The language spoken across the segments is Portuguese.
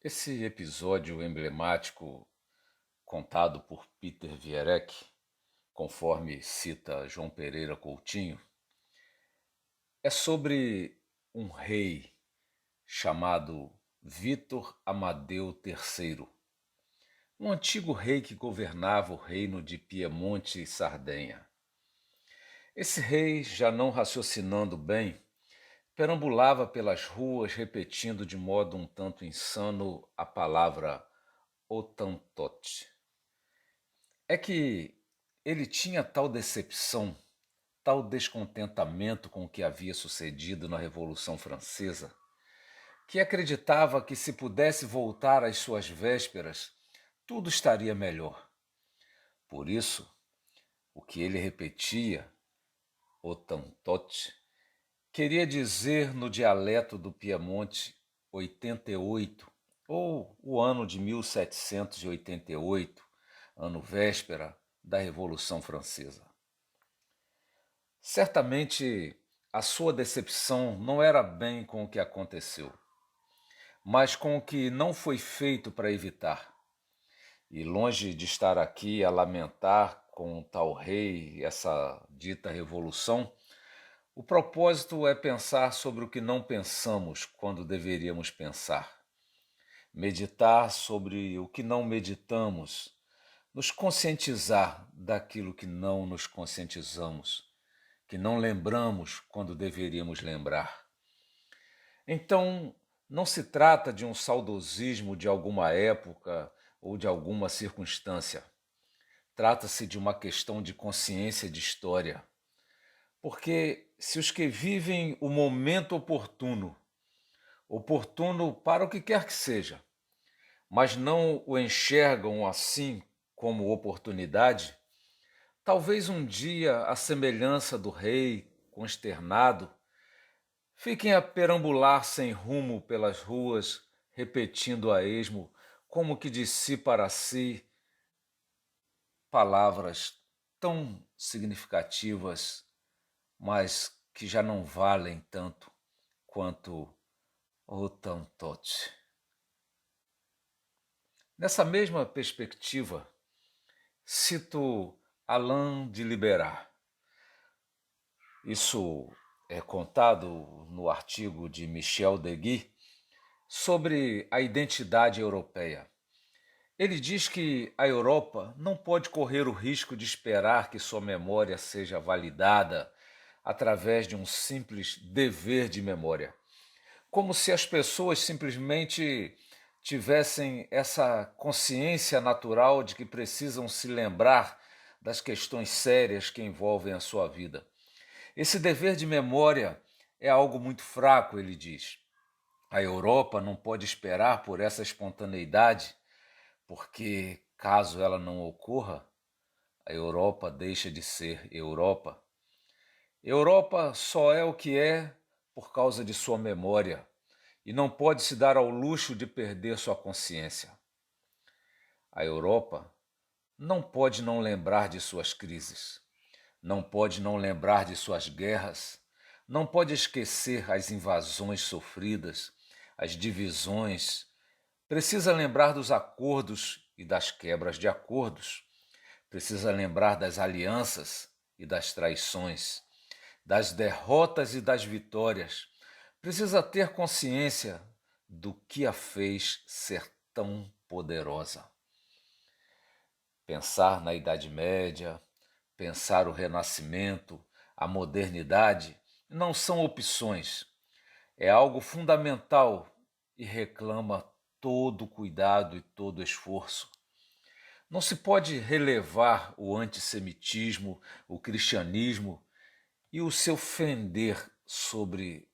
Esse episódio emblemático contado por Peter Viereck, conforme cita João Pereira Coutinho, é sobre um rei chamado Vítor Amadeu III, um antigo rei que governava o reino de Piemonte e Sardenha. Esse rei, já não raciocinando bem, perambulava pelas ruas repetindo de modo um tanto insano a palavra Hottentot. É que ele tinha tal decepção, tal descontentamento com o que havia sucedido na Revolução Francesa, que acreditava que se pudesse voltar às suas vésperas, tudo estaria melhor. Por isso, o que ele repetia, Hottentot, queria dizer no dialeto do Piemonte 88, ou o ano de 1788, ano véspera da Revolução Francesa. Certamente a sua decepção não era bem com o que aconteceu, mas com o que não foi feito para evitar. E longe de estar aqui a lamentar com o tal rei essa dita revolução, o propósito é pensar sobre o que não pensamos quando deveríamos pensar. Meditar sobre o que não meditamos, nos conscientizar daquilo que não nos conscientizamos, que não lembramos quando deveríamos lembrar. Então, não se trata de um saudosismo de alguma época ou de alguma circunstância. Trata-se de uma questão de consciência de história. Porque se os que vivem o momento oportuno, oportuno para o que quer que seja, mas não o enxergam assim como oportunidade, talvez um dia, à semelhança do rei consternado, fiquem a perambular sem rumo pelas ruas, repetindo a esmo, como que de si para si, palavras tão significativas, mas que já não valem tanto quanto o Tantot. Nessa mesma perspectiva, cito Alain de Liberar. Isso é contado no artigo de Michel Deguy sobre a identidade europeia. Ele diz que a Europa não pode correr o risco de esperar que sua memória seja validada através de um simples dever de memória, como se as pessoas simplesmente tivessem essa consciência natural de que precisam se lembrar das questões sérias que envolvem a sua vida. Esse dever de memória é algo muito fraco, ele diz. A Europa não pode esperar por essa espontaneidade, porque, caso ela não ocorra, a Europa deixa de ser Europa. Europa só é o que é por causa de sua memória e não pode se dar ao luxo de perder sua consciência. A Europa não pode não lembrar de suas crises, não pode não lembrar de suas guerras, não pode esquecer as invasões sofridas, as divisões. Precisa lembrar dos acordos e das quebras de acordos. Precisa lembrar das alianças e das traições, das derrotas e das vitórias. Precisa ter consciência do que a fez ser tão poderosa. Pensar na Idade Média, pensar o Renascimento, a modernidade, não são opções. É algo fundamental e reclama todo cuidado e todo esforço. Não se pode relevar o antissemitismo, o cristianismo e o seu fender sobre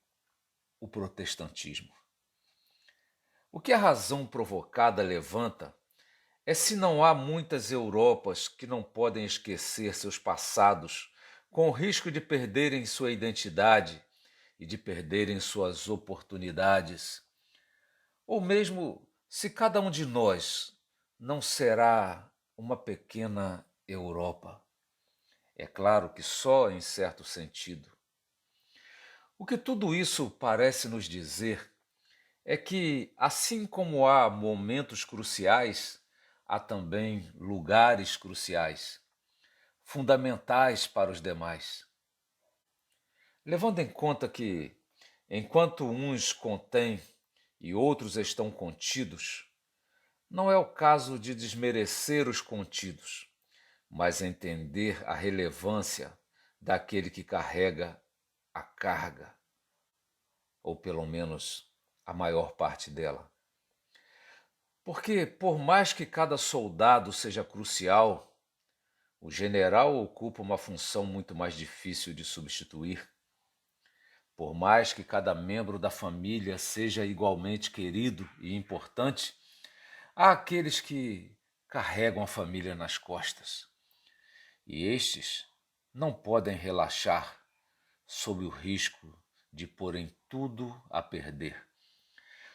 o protestantismo. O que a razão provocada levanta é se não há muitas Europas que não podem esquecer seus passados, com o risco de perderem sua identidade e de perderem suas oportunidades. Ou mesmo se cada um de nós não será uma pequena Europa. É claro que só em certo sentido. O que tudo isso parece nos dizer é que, assim como há momentos cruciais, há também lugares cruciais, fundamentais para os demais. Levando em conta que, enquanto uns contêm e outros estão contidos, não é o caso de desmerecer os contidos, mas entender a relevância daquele que carrega a carga, ou pelo menos a maior parte dela. Porque, por mais que cada soldado seja crucial, o general ocupa uma função muito mais difícil de substituir. Por mais que cada membro da família seja igualmente querido e importante, há aqueles que carregam a família nas costas. E estes não podem relaxar sob o risco de porem tudo a perder.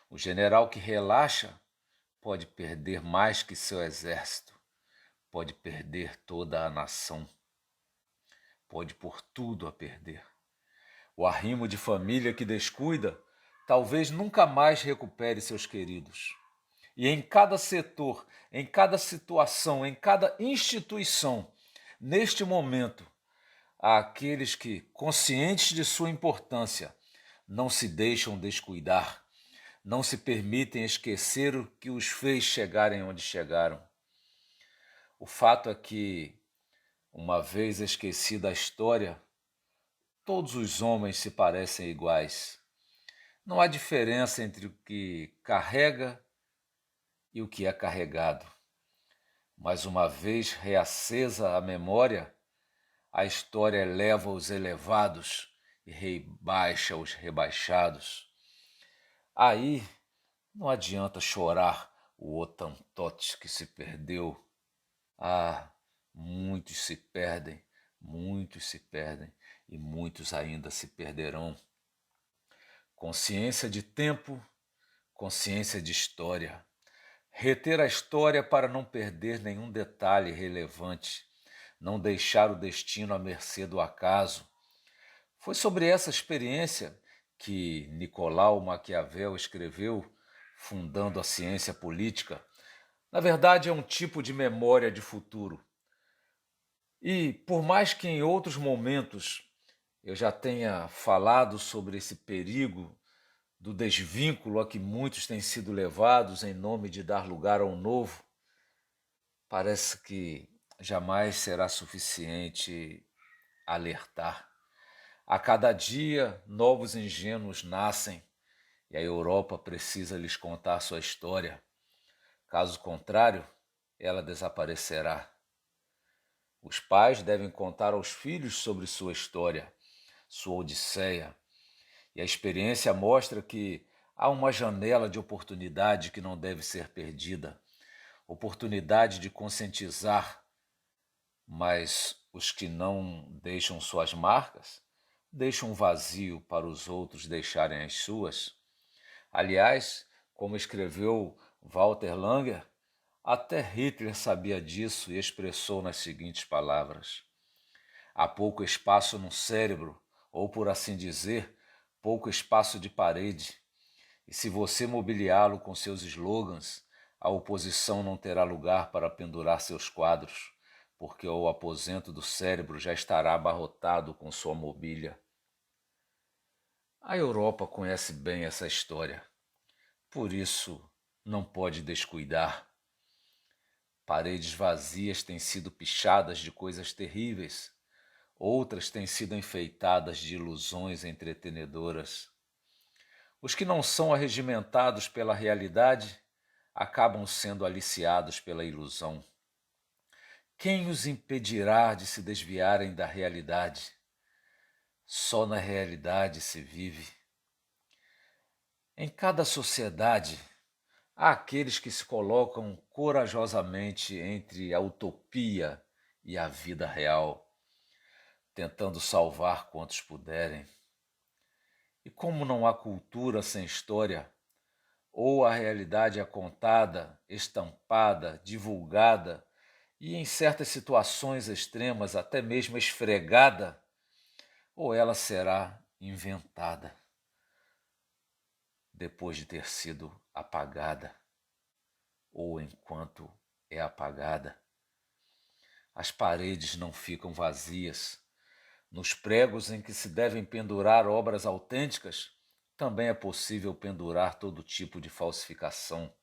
O general que relaxa pode perder mais que seu exército, pode perder toda a nação, pode pôr tudo a perder. O arrimo de família que descuida talvez nunca mais recupere seus queridos. E em cada setor, em cada situação, em cada instituição, neste momento, há aqueles que, conscientes de sua importância, não se deixam descuidar, não se permitem esquecer o que os fez chegarem onde chegaram. O fato é que, uma vez esquecida a história, todos os homens se parecem iguais. Não há diferença entre o que carrega e o que é carregado. Mas uma vez reacesa a memória, a história eleva os elevados e rebaixa os rebaixados. Aí não adianta chorar o Otantote que se perdeu. Ah, muitos se perdem e muitos ainda se perderão. Consciência de tempo, consciência de história. Reter a história para não perder nenhum detalhe relevante, não deixar o destino à mercê do acaso. Foi sobre essa experiência que Nicolau Maquiavel escreveu, fundando a ciência política. Na verdade, é um tipo de memória de futuro. E, por mais que em outros momentos eu já tenha falado sobre esse perigo do desvínculo a que muitos têm sido levados em nome de dar lugar ao novo, parece que jamais será suficiente alertar. A cada dia, novos ingênuos nascem e a Europa precisa lhes contar sua história. Caso contrário, ela desaparecerá. Os pais devem contar aos filhos sobre sua história, sua odisseia. E a experiência mostra que há uma janela de oportunidade que não deve ser perdida. Oportunidade de conscientizar, mas os que não deixam suas marcas, deixam um vazio para os outros deixarem as suas. Aliás, como escreveu Walter Langer, até Hitler sabia disso e expressou nas seguintes palavras: há pouco espaço no cérebro, ou por assim dizer, pouco espaço de parede. E se você mobiliá-lo com seus slogans, a oposição não terá lugar para pendurar seus quadros, porque o aposento do cérebro já estará abarrotado com sua mobília. A Europa conhece bem essa história, por isso não pode descuidar. Paredes vazias têm sido pichadas de coisas terríveis, outras têm sido enfeitadas de ilusões entretenedoras. Os que não são arregimentados pela realidade acabam sendo aliciados pela ilusão. Quem os impedirá de se desviarem da realidade? Só na realidade se vive. Em cada sociedade, há aqueles que se colocam corajosamente entre a utopia e a vida real, tentando salvar quantos puderem. E como não há cultura sem história, ou a realidade é contada, estampada, divulgada e, em certas situações extremas, até mesmo esfregada, ou ela será inventada. depois de ter sido apagada ou enquanto é apagada. As paredes não ficam vazias. Nos pregos em que se devem pendurar obras autênticas, também é possível pendurar todo tipo de falsificação.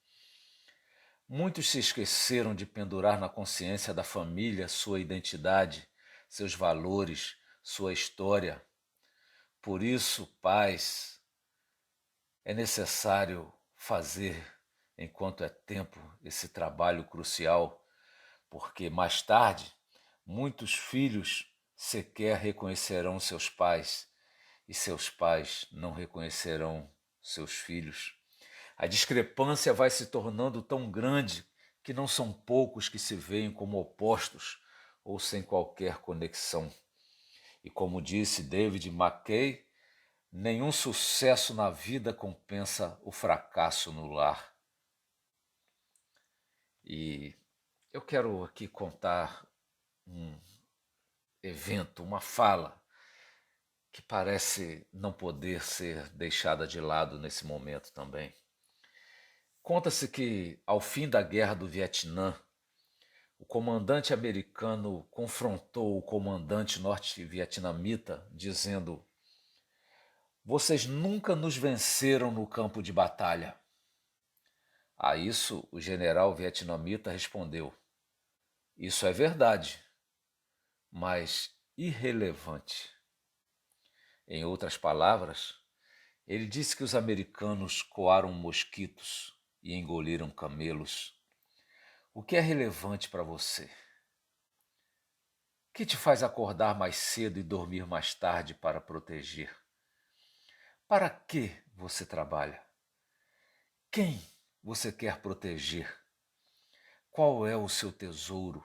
Muitos se esqueceram de pendurar na consciência da família sua identidade, seus valores, sua história. Por isso, pais, é necessário fazer, enquanto é tempo, esse trabalho crucial, porque mais tarde muitos filhos sequer reconhecerão seus pais e seus pais não reconhecerão seus filhos. A discrepância vai se tornando tão grande que não são poucos que se veem como opostos ou sem qualquer conexão. E como disse David McKay, nenhum sucesso na vida compensa o fracasso no lar. E eu quero aqui contar um evento, uma fala que parece não poder ser deixada de lado nesse momento também. Conta-se que, ao fim da Guerra do Vietnã, o comandante americano confrontou o comandante norte-vietnamita, dizendo: "Vocês nunca nos venceram no campo de batalha." A isso, o general vietnamita respondeu: "Isso é verdade, mas irrelevante." Em outras palavras, ele disse que os americanos coaram mosquitos e engoliram camelos. O que é relevante para você? O que te faz acordar mais cedo e dormir mais tarde para proteger? Para que você trabalha? Quem você quer proteger? Qual é o seu tesouro?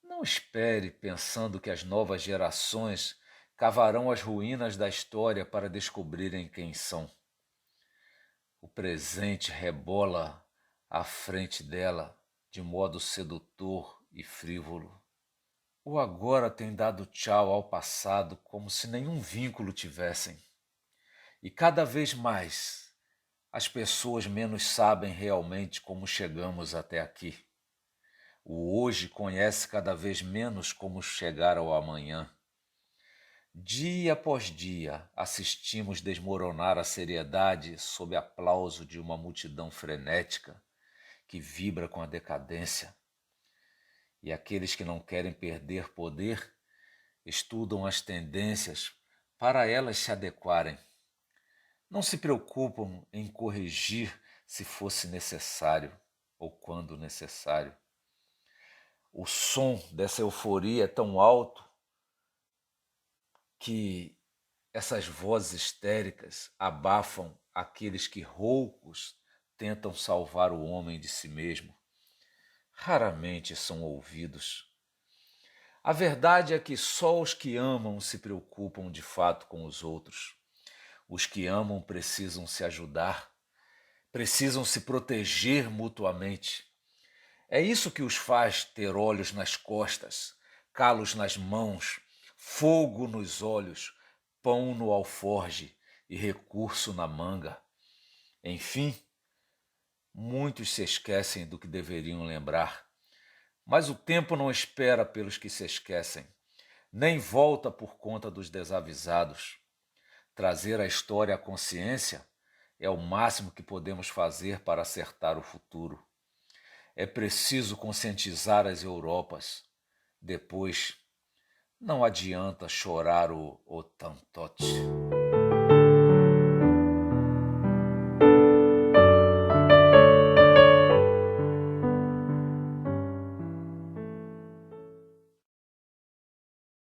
Não espere pensando que as novas gerações cavarão as ruínas da história para descobrirem quem são. O presente rebola à frente dela de modo sedutor e frívolo. O agora tem dado tchau ao passado como se nenhum vínculo tivessem. E cada vez mais as pessoas menos sabem realmente como chegamos até aqui. O hoje conhece cada vez menos como chegar ao amanhã. Dia após dia, assistimos desmoronar a seriedade sob aplauso de uma multidão frenética que vibra com a decadência. E aqueles que não querem perder poder estudam as tendências para elas se adequarem. Não se preocupam em corrigir se fosse necessário ou quando necessário. O som dessa euforia é tão alto que essas vozes histéricas abafam aqueles que roucos tentam salvar o homem de si mesmo. Raramente são ouvidos. A verdade é que só os que amam se preocupam de fato com os outros. Os que amam precisam se ajudar, precisam se proteger mutuamente. É isso que os faz ter olhos nas costas, calos nas mãos, fogo nos olhos, pão no alforge e recurso na manga. Enfim, muitos se esquecem do que deveriam lembrar. Mas o tempo não espera pelos que se esquecem, nem volta por conta dos desavisados. Trazer a história à consciência é o máximo que podemos fazer para acertar o futuro. É preciso conscientizar as Europas. Depois, não adianta chorar o Otantote.